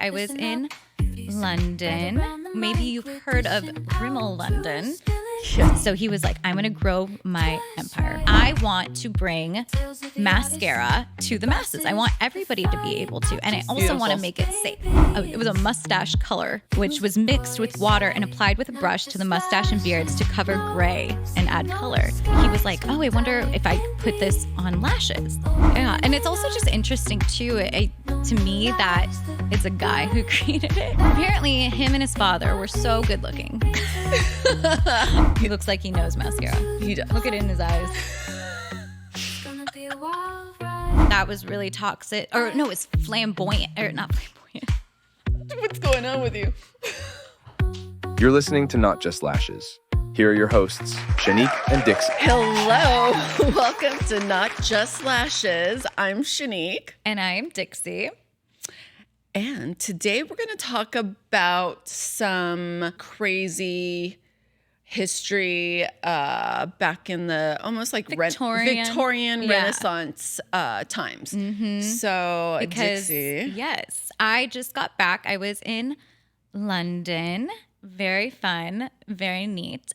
I was in London. Maybe you've heard of Rimmel London. So he was like, I'm going to grow my empire. I want to bring mascara to the masses. I want everybody to be able to. And I also want to make it safe. It was a mustache color, which was mixed with water and applied with a brush to the mustache and beards to cover gray and add color. He was like, oh, I wonder if I put this on lashes. Yeah. And it's also just interesting, too, to me, that it's a guy who created it. Apparently, him and his father were so good looking. He looks like he knows mascara. He does. Look at it in his eyes. That was really toxic. Or no, it's flamboyant. Or not flamboyant. What's going on with you? You're listening to Not Just Lashes. Here are your hosts, Shannique and Dixie. Hello. Welcome to Not Just Lashes. I'm Shannique. And I'm Dixie. And today we're going to talk about some crazy history back in the almost like Victorian Renaissance times. Mm-hmm. So, because, Dixie. Yes, I just got back. I was in London. Very fun, very neat.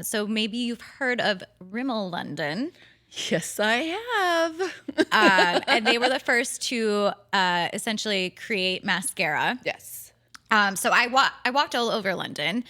So maybe you've heard of Rimmel London. Yes, I have. And they were the first to essentially create mascara. Yes. So I walked all over London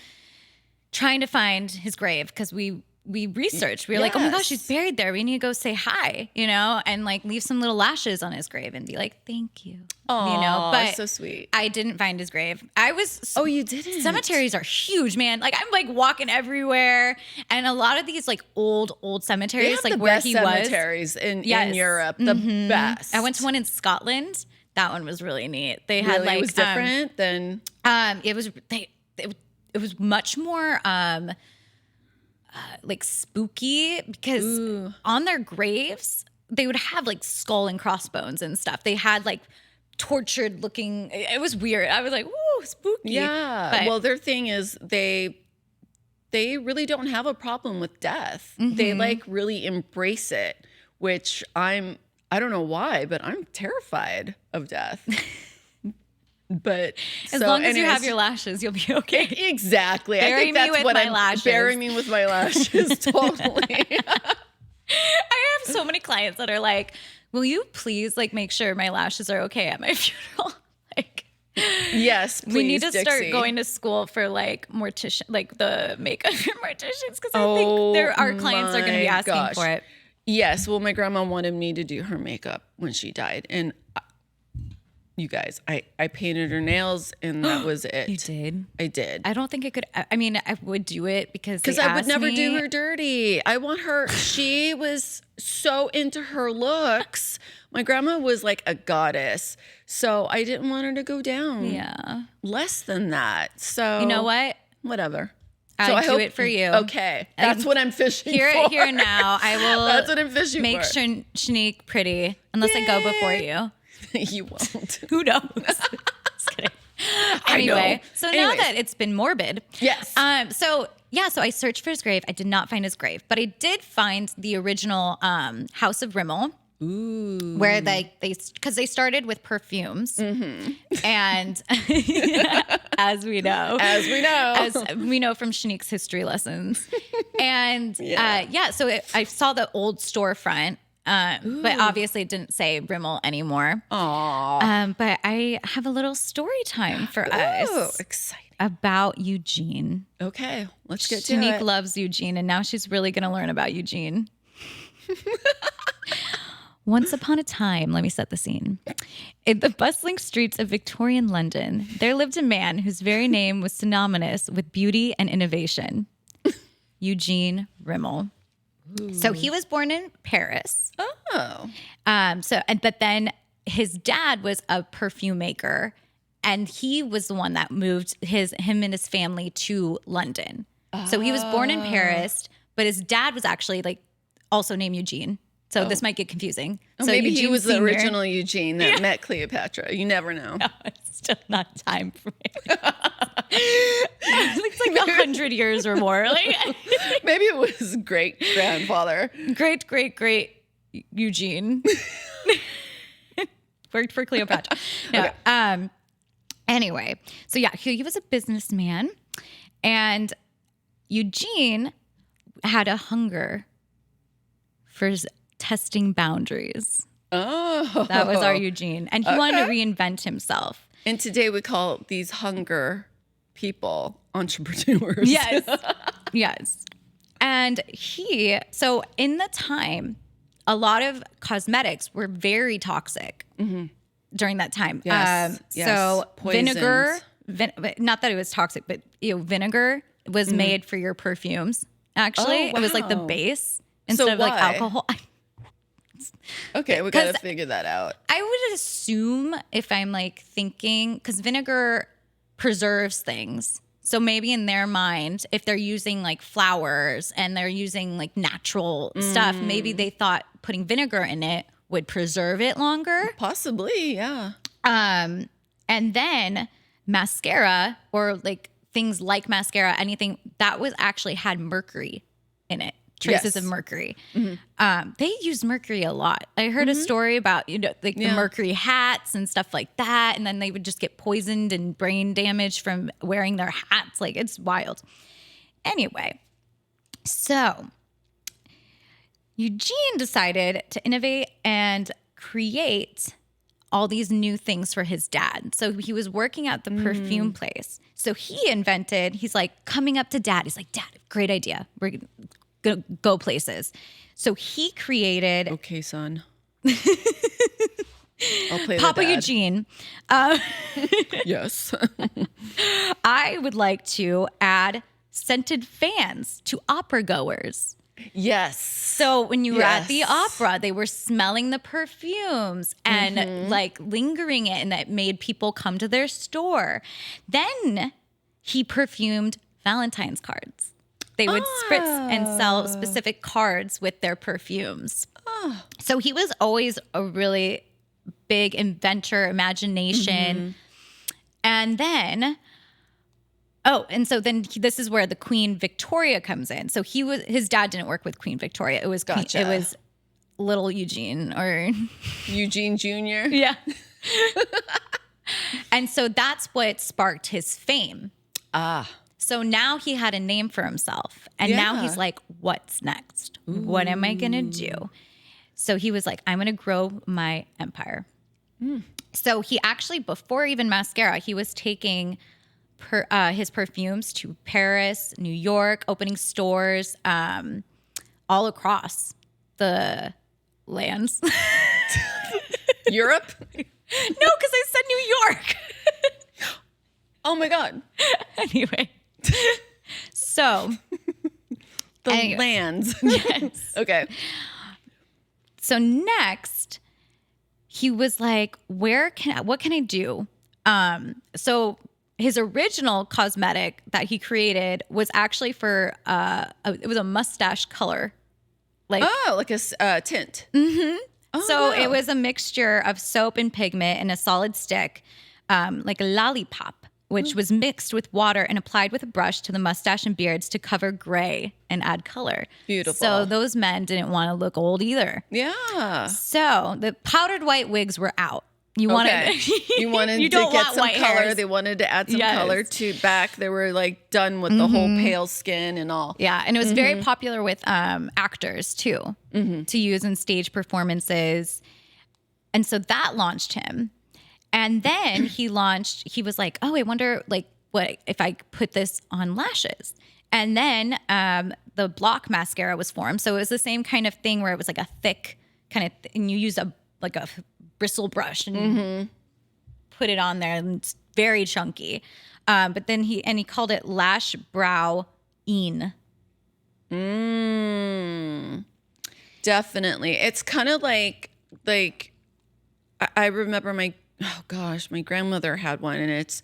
trying to find his grave because we researched. We were like, oh my gosh, he's buried there. We need to go say hi, and like leave some little lashes on his grave and be like, thank you. Oh, but so sweet. I didn't find his grave. Oh, you didn't? Cemeteries are huge, man. Like I'm like walking everywhere, and a lot of these like old cemeteries, like where he was. Cemeteries in Europe, the best. I went to one in Scotland. That one was really neat. They had it was different than. It was much more like spooky because on their graves they would have like skull and crossbones and stuff. They had like tortured looking. It was weird. I was like, "Ooh, spooky." Yeah. But, well, their thing is they really don't have a problem with death. They like really embrace it, which I don't know why, but I'm terrified of death. But as long as you have your lashes, you'll be okay. Exactly. Bury I think that's me with what my lashes. Bury me with my lashes. Totally. I have so many clients that are like, will you please like make sure my lashes are okay at my funeral? Like, yes, please, we need to start Dixie. going to school for like mortician, like the makeup morticians, because I think our clients are going to be asking for it. Yes. Well, my grandma wanted me to do her makeup when she died, and you guys, I painted her nails, and that was it. You did? I did. I don't think I could. I mean, I would do it because I would never do her dirty. I want her. She was so into her looks. My grandma was like a goddess, so I didn't want her to go down less than that. So you know what? Whatever. I do it for you. Okay, that's what I'm fishing for. Here now. I will. That's what I'm fishing make for. Make Shannique pretty, unless I go before you. You won't. Who knows? Just kidding. Anyway, so now that it's been morbid. Yes. So I searched for his grave. I did not find his grave, but I did find the original House of Rimmel. Ooh. Where because they started with perfumes, and as we know from Shannique's history lessons, and so I saw the old storefront. But obviously it didn't say Rimmel anymore. Aww. But I have a little story time for us. Exciting. About Eugene. Okay, let's get to it. Shannique loves Eugene, and now she's really going to learn about Eugene. Once upon a time, let me set the scene. In the bustling streets of Victorian London, there lived a man whose very name was synonymous with beauty and innovation. Eugene Rimmel. Ooh. So he was born in Paris. Oh. But then his dad was a perfume maker, and he was the one that moved him and his family to London. So he was born in Paris, but his dad was actually like also named Eugene. So this might get confusing. So maybe Eugene he was Sr. the original Eugene that met Cleopatra. You never know. No, it's still not time for me. It's like 100 years or more. Like, maybe it was great grandfather. Great Eugene. Worked for Cleopatra. No, okay. Anyway, so yeah, he was a businessman, and Eugene had a hunger for testing boundaries. Oh. That was our Eugene. And he wanted to reinvent himself. And today we call these hunger people entrepreneurs. Yes. Yes. And so in the time, a lot of cosmetics were very toxic during that time. Yes. So Poisons. vinegar, not that it was toxic, but vinegar was made for your perfumes. Actually, Oh, it was like the wow. base instead of like why? alcohol. Okay, we got to figure that out. I would assume, if I'm like thinking, because vinegar preserves things. So maybe in their mind, if they're using like flowers and they're using like natural stuff, maybe they thought putting vinegar in it would preserve it longer. Possibly, yeah. And then mascara, or like things like mascara, anything that was actually had mercury in it. Traces Yes. of mercury. They use mercury a lot. I heard a story about, like the mercury hats and stuff like that. And then they would just get poisoned and brain damage from wearing their hats. Like, it's wild. Anyway, so Eugene decided to innovate and create all these new things for his dad. So he was working at the perfume place. So he's like coming up to dad. He's like, Dad, great idea. We're going to go places. So he created Okay, son. I'll play Papa the dad. Eugene. Yes. I would like to add scented fans to opera goers. Yes. So when you were at the Yes. opera, they were smelling the perfumes and like lingering it, and that made people come to their store. Then he perfumed Valentine's cards. They would spritz and sell specific cards with their perfumes. So he was always a really big inventor, imagination. And then, this is where the Queen Victoria comes in. So his dad didn't work with Queen Victoria. It was Gotcha. it was little Eugene, or Eugene Jr. yeah. And so that's what sparked his fame. So now he had a name for himself. And now Yeah. he's like, what's next? What am I going to do? So he was like, I'm going to grow my empire. So he actually, before even mascara, he was taking his perfumes to Paris, New York, opening stores all across the lands. Europe? No, because I said New York. Oh my God. Anyway. So The lands. yes. Okay. So next, he was like, what can I do? So his original cosmetic that he created was actually for it was a mustache color. Like Like a tint. Oh, so wow. it was a mixture of soap and pigment in a solid stick, like a lollipop, which was mixed with water and applied with a brush to the mustache and beards to cover gray and add color. Beautiful. So those men didn't want to look old either. Yeah. So the powdered white wigs were out. You wanted You wanted you to don't get want some white color. hairs. They wanted to add some Yes. color to back. They were like done with the whole pale skin and all. Yeah, and it was very popular with actors too, to use in stage performances. And so that launched him. And then he was like, oh, I wonder like what if I put this on lashes. And then the block mascara was formed. So it was the same kind of thing where it was like a thick kind of and you use a bristle brush and put it on there, and it's very chunky. But then he called it Lash Brow In. Definitely. It's kind of like I remember my grandmother had one, and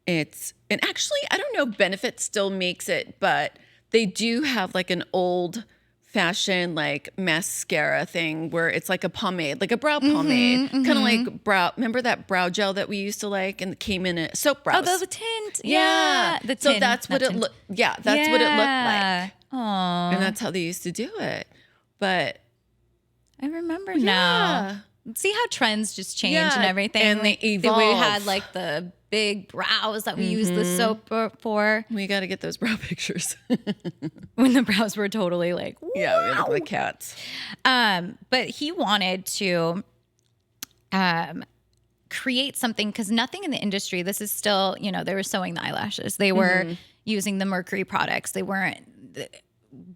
and actually I don't know if Benefit still makes it, but they do have like an old fashioned like mascara thing where it's like a pomade, like a brow pomade, kind of like brow. Remember that brow gel that we used to like and it came in a soap brows? Oh, the tint. Yeah. The So tint, that's what not it tint. looked. Yeah, that's what it looked like, Oh, and that's how they used to do it. But I remember now. yeah. See how trends just change Yeah, and everything. and they We evolve. had like the big brows that we used the soap for. We got to get those brow pictures. When the brows were totally like, wow. Yeah, we look like cats. But he wanted to create something, because nothing in the industry, this is still, they were sewing the eyelashes. They were using the mercury products. They weren't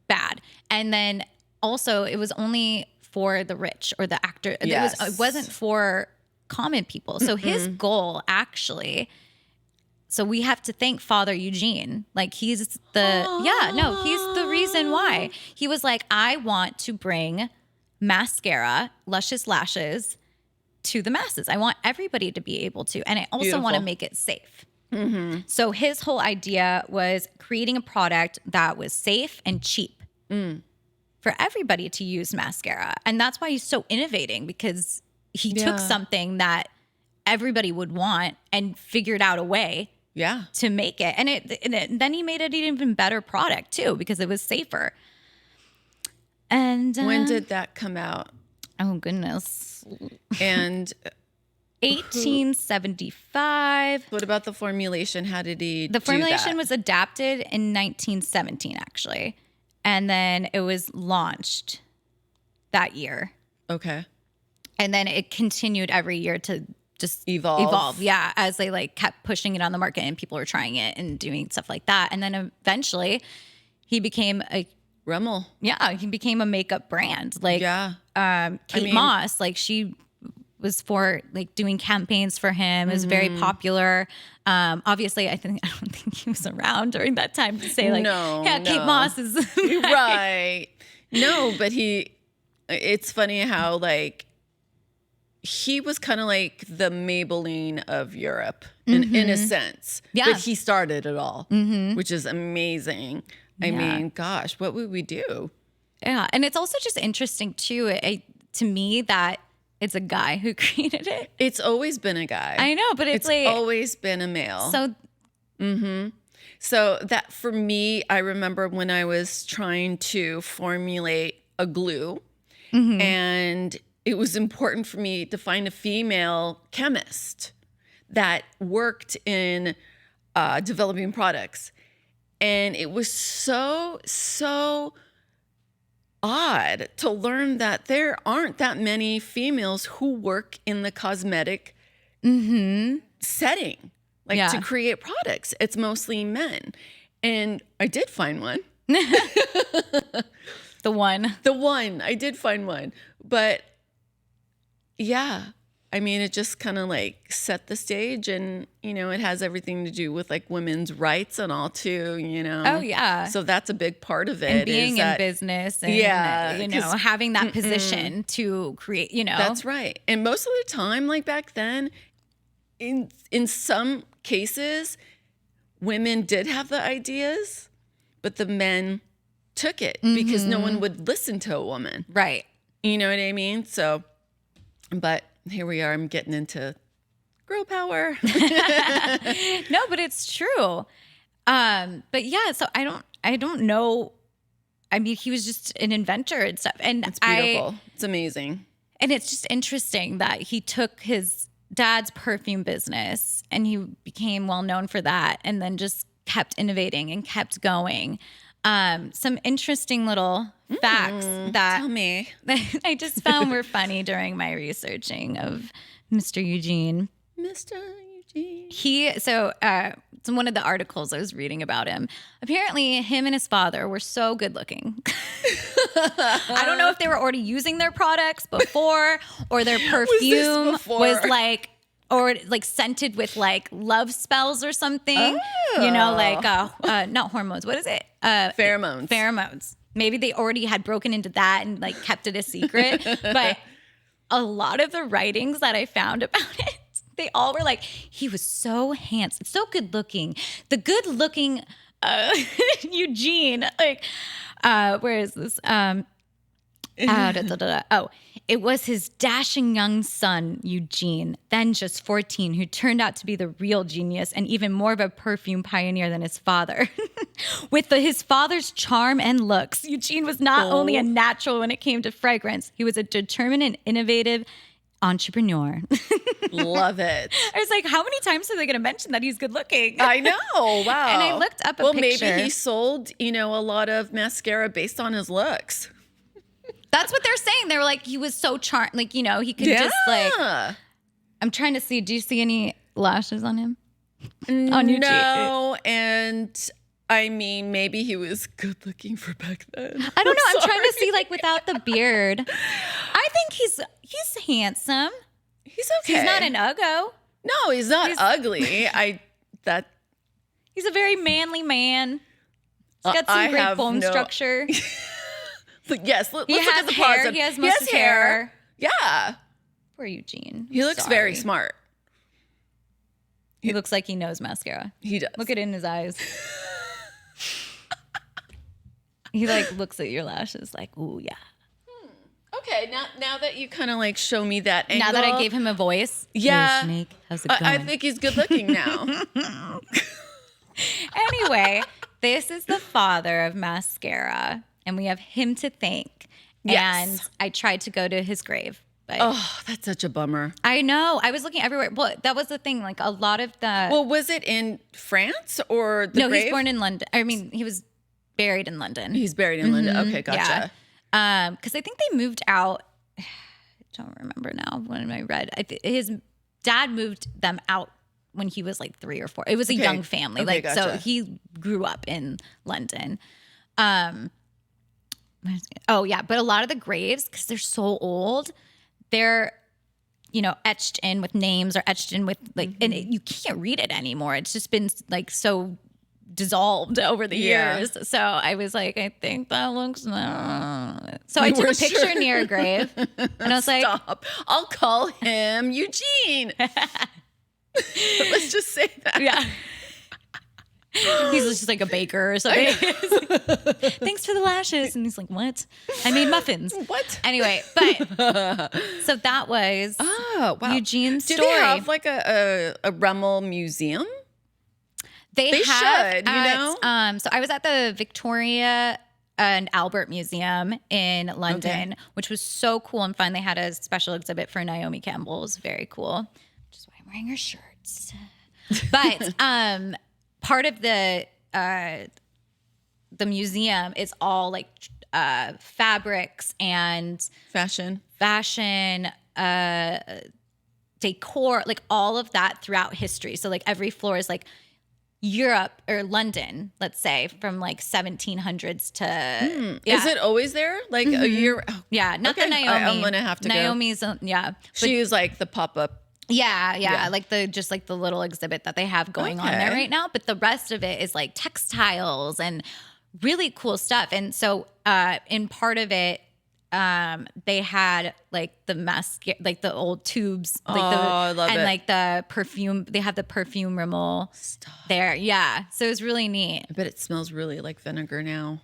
bad. And then also it was only for the rich or the actor. Yes. It wasn't for common people. So his goal actually, so we have to thank Father Eugene. Like he's the reason why. He was like, I want to bring mascara, luscious lashes to the masses. I want everybody to be able to, and I also want to make it safe. So his whole idea was creating a product that was safe and cheap for everybody to use mascara. And that's why he's so innovating, because he took something that everybody would want and figured out a way to make it. And then he made it an even better product too, because it was safer. And when did that come out? Oh, goodness. And 1875. What about the formulation? How did he The formulation was adapted in 1917, actually. And then it was launched that year. Okay. And then it continued every year to just evolve. Yeah, as they like kept pushing it on the market and people were trying it and doing stuff like that. And then eventually he became a Rimmel. Yeah, he became a makeup brand. Like Kate Moss, like she was for like doing campaigns for him. It was very popular. Obviously, I don't think he was around during that time to say like, Kate Moss is right. No, but it's funny how like he was kind of like the Maybelline of Europe in a sense. Yeah. But he started it all, which is amazing. I mean, gosh, what would we do? Yeah. And it's also just interesting too, to me, that it's a guy who created it. It's always been a guy. I know, but it's like always been a male. So So that for me, I remember when I was trying to formulate a glue, and it was important for me to find a female chemist that worked in developing products. And it was so odd to learn that there aren't that many females who work in the cosmetic setting, like to create products. It's mostly men. And I did find one. The one. I did find one. But yeah, I mean, it just kind of like set the stage, and, it has everything to do with like women's rights and all too, Oh, yeah. So that's a big part of it. And being in business and, having that position to create, That's right. And most of the time, like back then, in some cases, women did have the ideas, but the men took it because no one would listen to a woman. Right. You know what I mean? So, but here we are. I'm getting into girl power. No, but it's true. But yeah, so I don't know. I mean, he was just an inventor and stuff. And it's beautiful. It's amazing. And it's just interesting that he took his dad's perfume business and he became well known for that, and then just kept innovating and kept going. Some interesting little facts that tell me. I just found were funny during my researching of Mr. Eugene. So one of the articles I was reading about him, apparently him and his father were so good looking. I don't know if they were already using their products before, or their perfume was like, or like scented with like love spells or something, like not hormones. What is it? Pheromones. Pheromones. Maybe they already had broken into that and like kept it a secret. But a lot of the writings that I found about it, they all were like, he was so handsome, so good looking. The good looking Eugene, like, where is this? Oh, it was his dashing young son, Eugene, then just 14, who turned out to be the real genius and even more of a perfume pioneer than his father. With his father's charm and looks, Eugene was not only a natural when it came to fragrance, he was a determined and innovative entrepreneur. Love it. I was like, how many times are they going to mention that he's good looking? I know. Wow. And I looked up a well, picture. maybe he sold, a lot of mascara based on his looks. That's what they're saying. They were like, he was so charming. Like, he could just like, I'm trying to see, do you see any lashes on him? On Eugene? No. And I mean, maybe he was good looking for back then. I don't know. I'm trying to see like without the beard. I think he's handsome. He's okay. He's not an uggo. No, he's not ugly. He's a very manly man. He's got some great bone structure. Yes, let's he look has at the hair. positive. He has most hair. Yeah. Poor Eugene. He looks very smart. He looks like he knows mascara. He does. Look it in his eyes. He like looks at your lashes like, ooh, yeah. Okay, now that you kind of like show me that angle. Now that I gave him a voice. Yeah. Hey, Shannique, how's it going? I think he's good looking now. Anyway, this is the father of mascara, and we have him to thank. Yes. And I tried to go to his grave. But Oh, that's such a bummer. I know. I was looking everywhere. Well, that was the thing. Like a lot of the. Well, was it in France or the No, grave? he's born in London. I mean, he was buried in London. He's buried in London. Okay, gotcha. Yeah. Because I think they moved out. I don't remember now when I read. His dad moved them out when he was like 3 or 4. It was a young family. Okay, So gotcha. he grew up in London. Oh yeah, but a lot of the graves, because they're so old, they're etched in with names or etched in with like, and you can't read it anymore. It's just been like so dissolved over the years. So I was like, I think that looks. So I took a picture near a grave, and I was like, Stop. I'll call him Eugene. Let's just say that. yeah. He's just like a baker or something. Thanks for the lashes. And he's like, what? I made muffins. What? Anyway, but so that was Eugene's story. Do they have like a Rimmel museum? They should, so I was at the Victoria and Albert Museum in London, which was so cool and fun. They had a special exhibit for Naomi Campbell. It was very cool, which is why I'm wearing her shirts. But part of the museum is all like fabrics and Fashion, decor, like all of that throughout history. So like every floor is like Europe or London, let's say, from like 1700s to. Yeah. Is it always there? Like a year? Oh, Yeah, not okay. the Naomi. I'm gonna have to go. Naomi's, yeah. She was like the pop-up. Yeah, like the little exhibit that they have going on there right now. But the rest of it is like textiles and really cool stuff. And so in part of it, they had like the mascara, like the old tubes, like I love it. like the perfume. They have the perfume Rimmel there. Yeah, so it was really neat. I bet it smells really like vinegar now.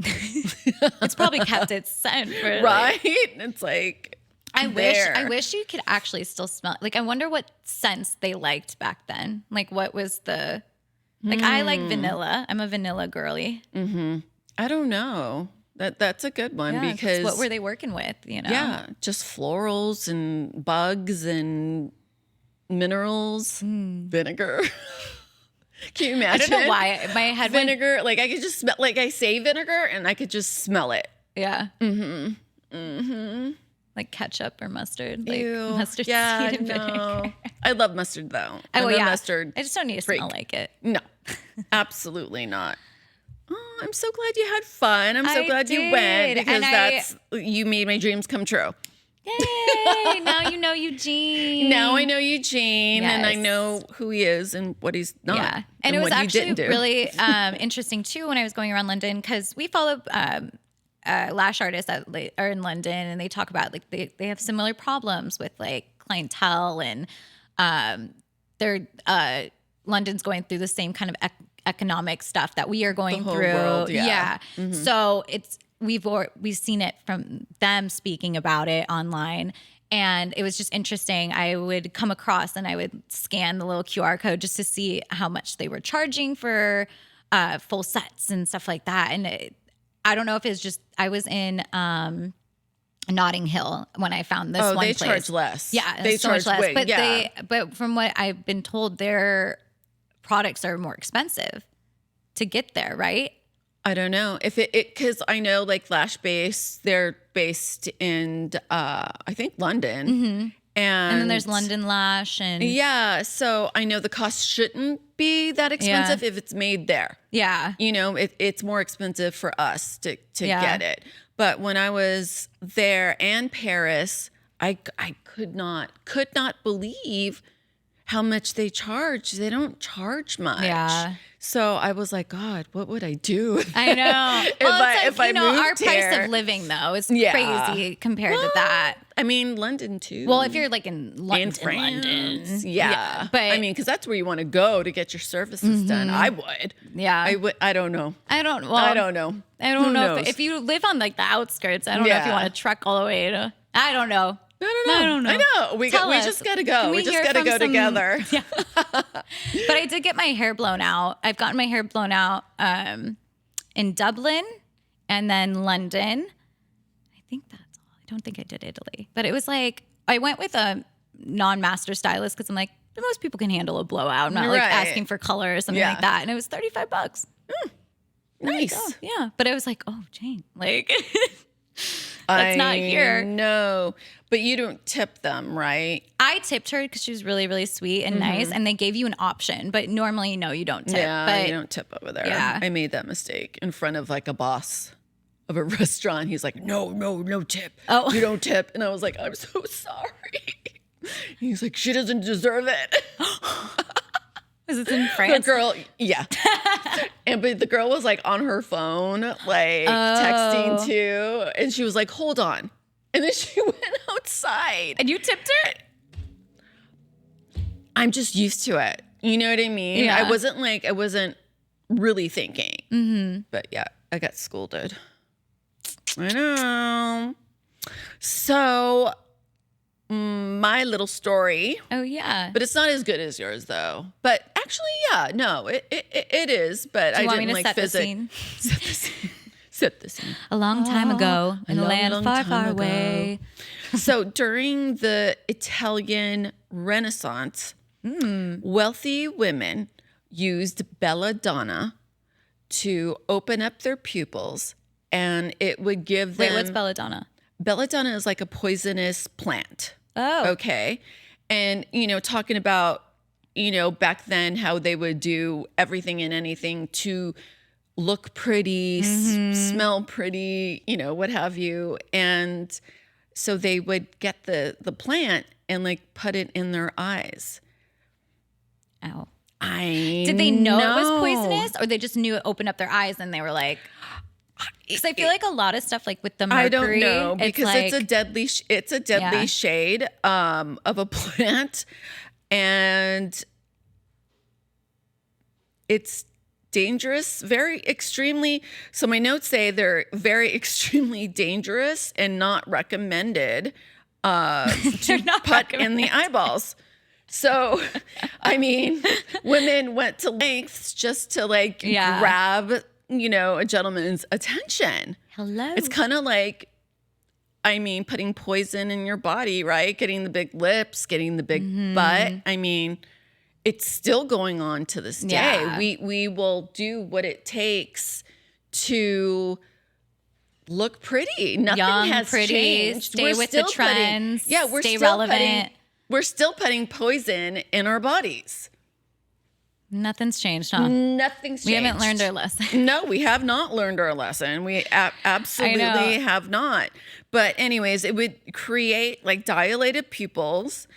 It's probably kept its scent for Right? It's like I wish you could actually still smell it. Like, I wonder what scents they liked back then. Like, what was the, like, I like vanilla. I'm a vanilla girly. I don't know. That's a good one Yeah, 'cause because what were they working with, Yeah, just florals and bugs and minerals, vinegar. Can you imagine? I don't know why my head went, vinegar. Like I could just smell. Like I say vinegar, and I could just smell it. yeah. Like ketchup or mustard. Like Ew. mustard Yeah, seed and no. vinegar. I love mustard though. Oh, I'm a yeah. mustard. I just don't need to freak. smell like it. No, absolutely not. Oh, I'm so glad you had fun. I'm so I glad you did. went because And you made my dreams come true. Yay! Now you know Eugene. Now I know Eugene and I Yes. know who he is and what he's not. Yeah. And it was what he actually didn't do. really interesting too when I was going around London because we follow lash artists that are in London and they talk about like they have similar problems with like clientele and they're London's going through the same kind of economic stuff that we are going whole through. world, yeah. So we've seen it from them speaking about it online. And it was just interesting. I would come across and I would scan the little QR code just to see how much they were charging for full sets and stuff like that. And I don't know if it's just I was in Notting Hill when I found this Oh, one they place. charge less. Yeah, They so much charge less. way- But yeah. but from what I've been told, their products are more expensive to get there, right? I don't know if because I know like Lash Base, they're based in I think London, And then there's London Lash and Yeah, so I know the cost shouldn't be that expensive if it's made there. yeah. You know, it's more expensive for us to Yeah. get it. But when I was there and Paris, I could not believe how much they charge. They don't charge much. Yeah. So I was like, God, what would I do? I know. If I moved our price here? of living though is Yeah. crazy compared to that. I mean, London too. Well, if you're like in London, in France, London, yeah. but I mean, because that's where you want to go to get your services done. I would. yeah, I would. I don't know. I don't. Well, I don't know. I don't Who know knows? if you live on like the outskirts. I don't know if you Yeah. want to trek all the way to. I don't know. I don't know. I know. We Tell us. just gotta Can go. We just hear gotta from go some- together. Yeah. But I did get my hair blown out. I've gotten my hair blown out in Dublin and then London. I think that's all. I don't think I did Italy. But it was like, I went with a non-master stylist because I'm like, most people can handle a blowout. I'm not like Right. asking for color or something Yeah. like that. And it was $35. Nice. Oh, yeah. But I was like, oh, Jane, like, that's not here. No, but you don't tip them, right? I tipped her because she was really, really sweet and nice, and they gave you an option. But normally, no, you don't tip. Yeah, but you don't tip over there. Yeah. I made that mistake in front of like a boss of a restaurant. He's like, no tip. Oh. You don't tip. And I was like, I'm so sorry. He's like, she doesn't deserve it. is it in The France? girl, yeah. But the girl was like on her phone, like texting too. And she was like, hold on. And then she went outside. And you tipped her? I'm just used to it. You know what I mean? Yeah. I wasn't really thinking. Mm-hmm. But yeah, I got scolded. I know. So, my little story, Oh, yeah. but it's not as good as yours though. But actually, yeah, no, it is. But Do you I want me didn't to like set the physics. scene? Set the scene. Set the scene. A long time ago in a long, land long far, time far ago. away. So during the Italian Renaissance, wealthy women used Belladonna to open up their pupils, and it would give them. Wait, what's Belladonna? Belladonna is like a poisonous plant. Oh. Okay. And, talking about, back then how they would do everything and anything to look pretty, smell pretty, what have you. And so they would get the plant and like put it in their eyes. Ow. Did Did they know it was poisonous, or they just knew it opened up their eyes and they were like, because I feel like a lot of stuff like with the mercury. I don't know because it's a like, deadly Yeah. shade of a plant, and it's dangerous, very extremely. So my notes say they're very extremely dangerous and not recommended to not put in the eyeballs. So, I mean, women went to lengths just to like Yeah. grab, a gentleman's attention. hello. It's kind of like, putting poison in your body, right? Getting the big lips, getting the big butt. I mean, it's still going on to this day. Yeah. We will do what it takes to look pretty. Nothing Young, has pretty, changed. stay with the still putting- trends, we're stay still relevant. we're still putting poison in our bodies. Nothing's changed, huh? Nothing's changed. We haven't learned our lesson. No, we have not learned our lesson. We absolutely have not. But anyways, it would create like dilated pupils,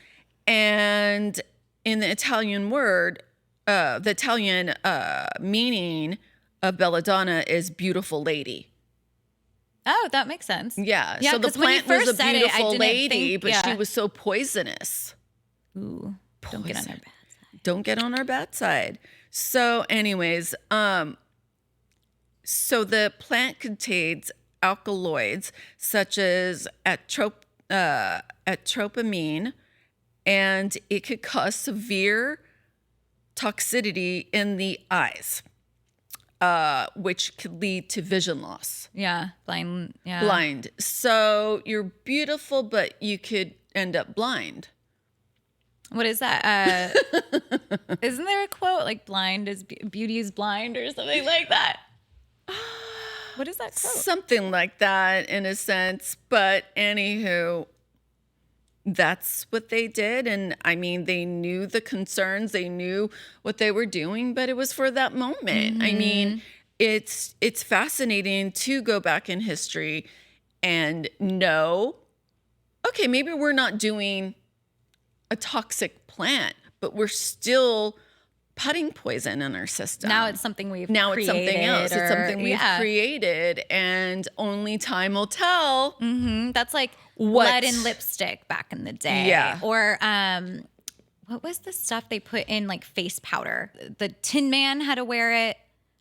and in the Italian word, the Italian meaning of Belladonna is beautiful lady. Oh, that makes sense. Yeah. Yeah, So the 'cause when you plant was a first said it, I beautiful didn't lady, think- but yeah. she was so poisonous. Ooh, don't get on our bad side. Don't get on our bad side. So anyways, so the plant contains alkaloids such as atropamine, and it could cause severe toxicity in the eyes. which could lead to vision loss. Yeah. Blind. Yeah. Blind. So you're beautiful, but you could end up blind. What is that? Isn't there a quote like blind is beauty is blind or something like that? What is that quote? Something like that in a sense. But anywho, that's what they did. And I mean, they knew the concerns, they knew what they were doing, but it was for that moment. I mean, it's fascinating to go back in history and know, okay, maybe we're not doing a toxic plant, but we're still putting poison in our system. Now it's something we've Now created. It's something else. It's something we've created, and only time will tell. That's like lead in lipstick back in the day. Yeah. Or what was the stuff they put in like face powder? The Tin Man had to wear it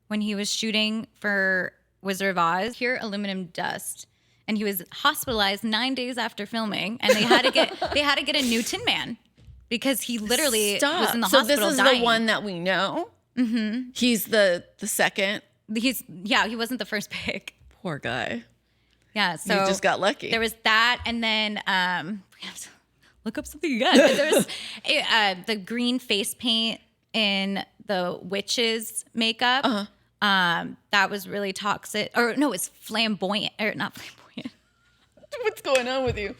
when he was shooting for Wizard of Oz. Pure aluminum dust. And he was hospitalized 9 days after filming, and they had to get a new Tin Man because he literally was in the hospital dying. So this is the one that we know. Mm-hmm. He's the second. He wasn't the first pick. Poor guy. Yeah, so you just got lucky. There was that, and then we have to look up something again. There was the green face paint in the witch's makeup. That was really toxic. Or no, it's flamboyant, or not flamboyant. What's going on with you?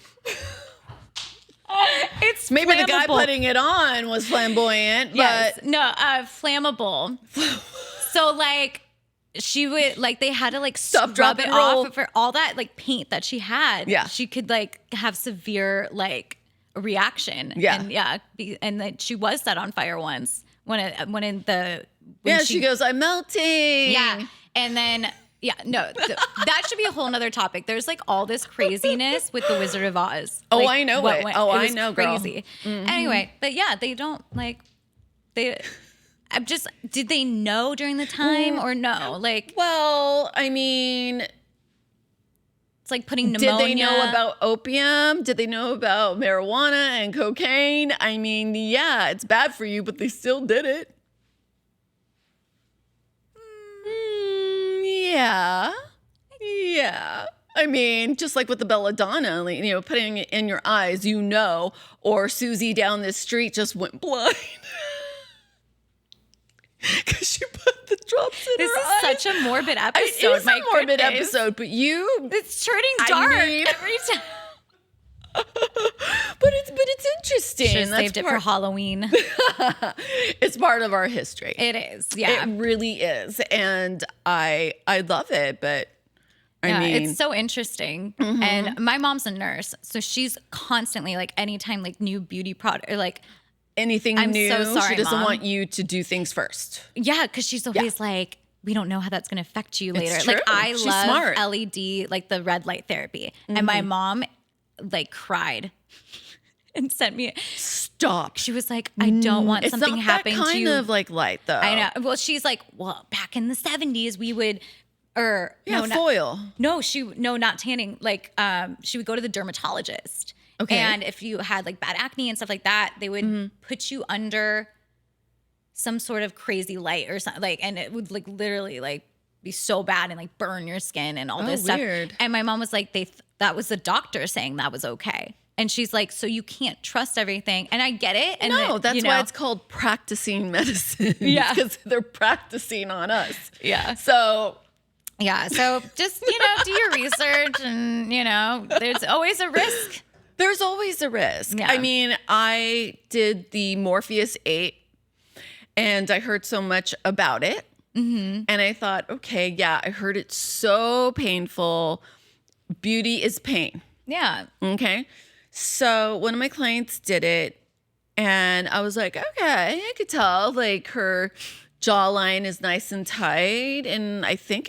It's maybe flammable. The guy putting it on was flamboyant, but yes. No, flammable. So like she would like they had to like scrub it off for all that like paint that she had. Yeah, she could like have severe like reaction. Yeah, and that she was set on fire once when she goes, I'm melting. Yeah, and then. Yeah, no, that should be a whole nother topic. There's like all this craziness with the Wizard of Oz. Oh, like, I know it. I know, crazy. Girl. Mm-hmm. Anyway, but yeah, they don't like I'm just. Did they know during the time or no? Like, well, I mean, it's like putting pneumonia. Did they know about opium? Did they know about marijuana and cocaine? I mean, yeah, it's bad for you, but they still did it. Yeah. I mean, just like with the Belladonna, you know, putting it in your eyes, you know, or Susie down this street just went blind. Because she put the drops in her eyes. This is such a morbid episode. It is a morbid episode, but it's turning dark every time. But it's interesting. Should have saved it for Halloween. It's part of our history. It is, yeah. It really is, and I love it. But I mean, it's so interesting. Mm-hmm. And my mom's a nurse, so she's constantly like, anytime like new beauty product or like anything new, so sorry, she doesn't Mom. Want you to do things first. Yeah, because she's always like, we don't know how that's going to affect you later. It's true. Like She's love smart. LED, like the red light therapy, and my mom like cried and sent me. Stop. She was like, I don't want something happening to you. It's not that kind of like light though. I know. Well, she's like, well, back in the 70s, we would, foil. No, not tanning. Like, she would go to the dermatologist. Okay. And if you had like bad acne and stuff like that, they would put you under some sort of crazy light or something, like, and it would like literally like be so bad and like burn your skin and all this stuff. And my mom was like, that was the doctor saying that was okay. And she's like, so you can't trust everything. And I get it. And no, that's why it's called practicing medicine. Yeah. Because they're practicing on us. Yeah. So just, do your research and, there's always a risk. There's always a risk. Yeah. I mean, I did the Morpheus 8 and I heard so much about it. Mm-hmm. And I thought, okay, yeah, I heard it's so painful. Beauty is pain. Yeah. Okay. So one of my clients did it and I was like, okay, I could tell like her jawline is nice and tight. And I think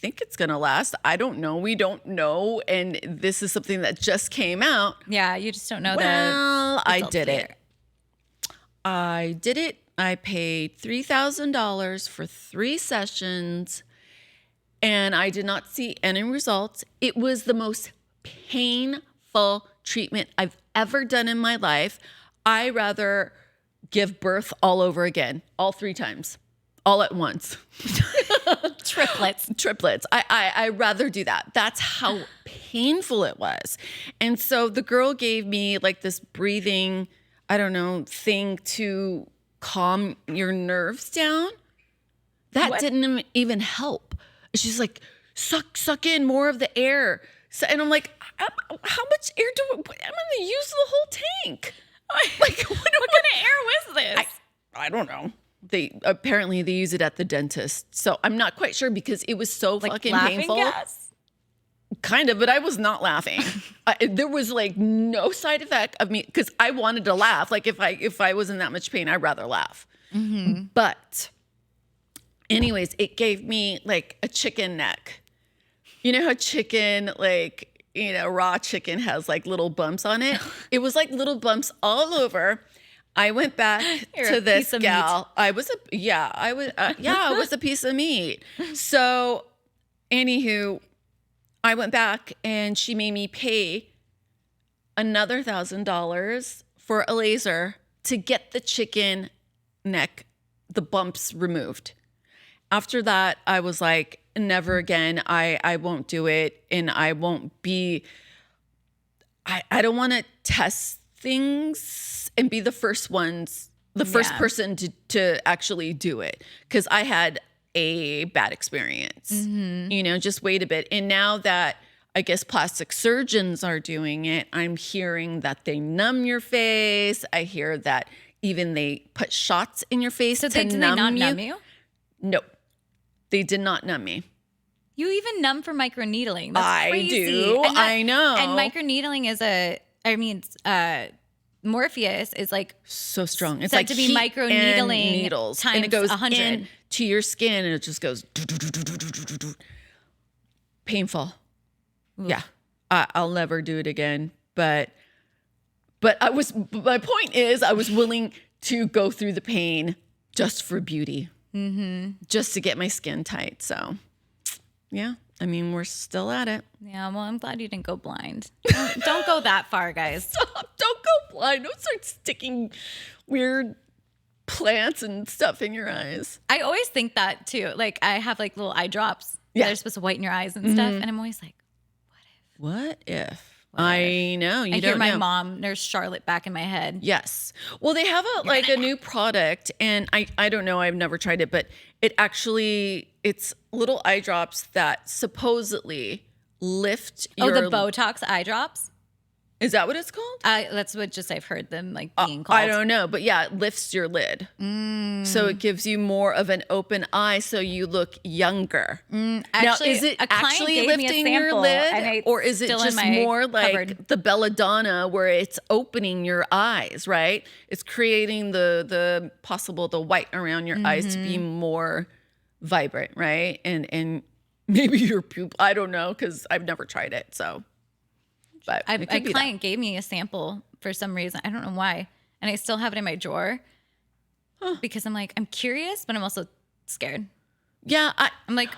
it's going to last. I don't know. We don't know. And this is something that just came out. Yeah. You just don't know I did it. I paid $3,000 for 3 sessions and I did not see any results. It was the most painful treatment I've ever done in my life. I rather give birth all over again, all 3 times. all at once. Triplets. I rather do that. That's how painful it was. And so the girl gave me like this breathing, I don't know, thing to calm your nerves down. That didn't even help. She's like, suck in more of the air. So, and I'm like, how much air I'm going to use the whole tank. Like, what kind of air was this? I don't know. Apparently they use it at the dentist. So I'm not quite sure because it was so like fucking laughing painful. Gas? Kind of, but I was not laughing. There was like no side effect of me because I wanted to laugh. Like if I was in that much pain, I'd rather laugh. Mm-hmm. But anyways, it gave me like a chicken neck. You know how chicken, like, you know, raw chicken has like little bumps on it? It was like little bumps all over. I went back to this gal. I was a piece of meat. So, anywho, I went back and she made me pay another $1,000 for a laser to get the chicken neck, the bumps removed. After that, I was like, never again. I won't do it, and I won't be. I don't want to test things and be the first person to actually do it, because I had a bad experience. Mm-hmm. You know, just wait a bit. And now that I guess plastic surgeons are doing it, I'm hearing that they numb your face. I hear that even they put shots in your face to numb you. Nope. They did not numb me. You even numb for microneedling. That's I crazy. do. I know. And microneedling is Morpheus is like so strong. It's said like to be microneedling needles, times and it goes 100 into your skin, and it just goes painful. Oof. Yeah, I'll never do it again. But my point is, I was willing to go through the pain just for beauty, just to get my skin tight. So, yeah. I mean, we're still at it. Yeah, well, I'm glad you didn't go blind. Don't go that far, guys. Stop. Don't go blind. Don't start sticking weird plants and stuff in your eyes. I always think that, too. Like, I have, like, little eye drops. Yeah. They're supposed to whiten your eyes and stuff. And I'm always like, what if? I know. I hear my mom, Nurse Charlotte, back in my head. Yes. Well, they have a new product, and I don't know. I've never tried it, but it's little eye drops that supposedly lift your... Oh, the Botox eye drops? Is that what it's called? That's what I've heard them like being called. I don't know, but yeah, it lifts your lid. So it gives you more of an open eye, so you look younger. Actually, now, is it actually lifting your lid, or is it just more like the Belladonna, where it's opening your eyes? Right? It's creating the white around your eyes to be more vibrant, right? And maybe your pupil. I don't know, because I've never tried it, so. But a client gave me a sample for some reason. I don't know why. And I still have it in my drawer because I'm like, I'm curious, but I'm also scared. Yeah. I'm like,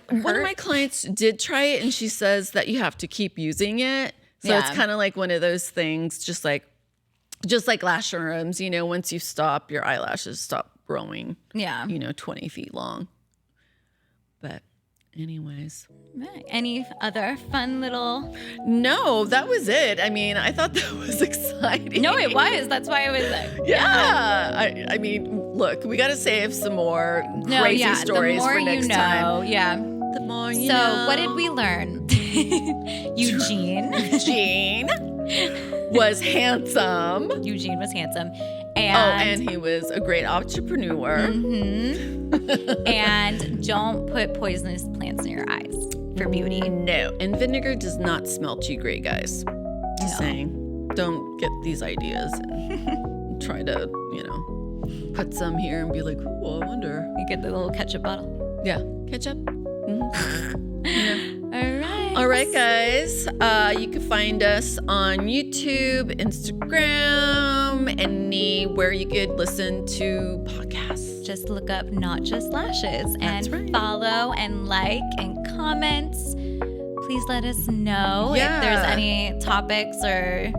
one of my clients did try it, and she says that you have to keep using it. So it's kind of like one of those things, just like lash serums, you know, once you stop, your eyelashes stop growing, 20 feet long. But anyways. Any other fun little... No, that was it. I mean, I thought that was exciting. No, it was. That's why I was like... Yeah. I mean, look, we got to save some more crazy stories for next time. Yeah. The more you know. So what did we learn? Eugene was handsome. Eugene was handsome. And he was a great entrepreneur. And don't put poisonous plants in your eyes for beauty. No. And vinegar does not smell too great, guys. Just saying. Don't get these ideas and try to, put some here and be like, oh, I wonder. You get the little ketchup bottle. Yeah. Ketchup. Yeah. All right, guys. You can find us on YouTube, Instagram, anywhere you could listen to podcasts. Just look up Not Just Lashes and follow and like and comment. Please let us know if there's any topics or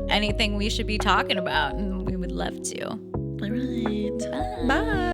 anything we should be talking about, and we would love to. All right. Bye.